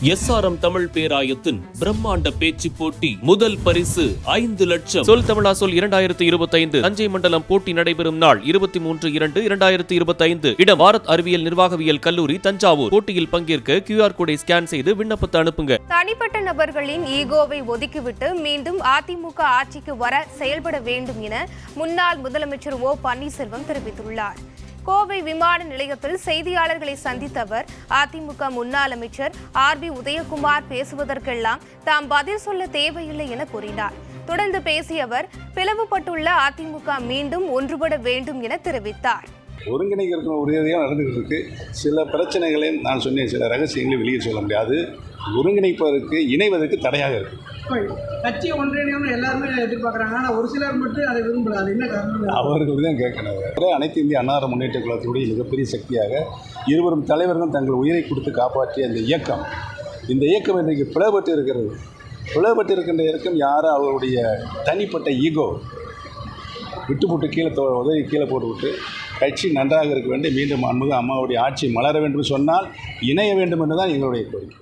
SRM Tamil பேராயத்தின் பிரம்மாண்ட பேச்சு போட்டி முதல் பரிசு 5 லட்சம். சொல் தமிழா சொல் 2025 தஞ்சை மண்டலம் போட்டி நடைபெறும் நாள் 23/2/2025. இடம் பாரத் அறிவியல் நிர்வாகவியல் கல்லூரி தஞ்சாவூர். போட்டியில் பங்கேற்க QR கோடை ஸ்கேன் செய்து விண்ணப்பத்தை அனுப்புங்க. தனிப்பட்ட நபர்களின் ஈகோவை ஒதுக்கிவிட்டு மீண்டும் அதிமுக ஆட்சிக்கு வர செயல்பட வேண்டும் என முன்னாள் முதலமைச்சர் O பன்னீர்செல்வம் தெரிவித்துள்ளார். கோவை விமான நிலையத்தில் செய்தியாளர்களை சந்தித்த அவர் அதிமுக முன்னாள் அமைச்சர் RB உதயகுமார் பேசுவதற்கெல்லாம் தாம் பதில் சொல்ல தேவையில்லை என கூறினார். தொடர்ந்து பேசிய அவர் பிளவுபட்டுள்ள அதிமுக மீண்டும் ஒன்றுபட வேண்டும் என தெரிவித்தார். ஒருங்கிணைக்கிற உறுதியாக நடந்துகிட்டு இருக்கு. சில பிரச்சனைகளையும் நான் சொன்னேன், சில ரகசியங்களையும் வெளியே சொல்ல முடியாது. ஒருங்கிணைப்பதற்கு இணைவதற்கு தடையாக இருக்கு. கட்சி ஒன்றிணைன்னு எல்லாருமே எதிர்பார்க்குறாங்க, ஆனால் ஒரு சிலர் மட்டும் அதை விரும்புகிறாங்க. என்ன காரணம்? அவர்கள் தான் கேட்கணும். அனைத்து இந்திய அன்னார முன்னேற்ற கழகத்துடைய மிகப்பெரிய சக்தியாக இருவரும் தலைவர்களும் தங்கள் உயிரை கொடுத்து காப்பாற்றிய இந்த இயக்கம் இன்றைக்கு பிளவுபட்டு இருக்கிறது. பிளவுபட்டு இருக்கின்ற இயக்கம் யாரும் அவருடைய தனிப்பட்ட ஈகோ விட்டுப்புட்டு உதவி கீழே போட்டுவிட்டு கட்சி நன்றாக இருக்க வேண்டும், மீண்டும் அம்மாவுடைய ஆட்சி மலர வேண்டும் சொன்னால் இணைய வேண்டும் என்று தான் எங்களுடைய கோரிக்கை.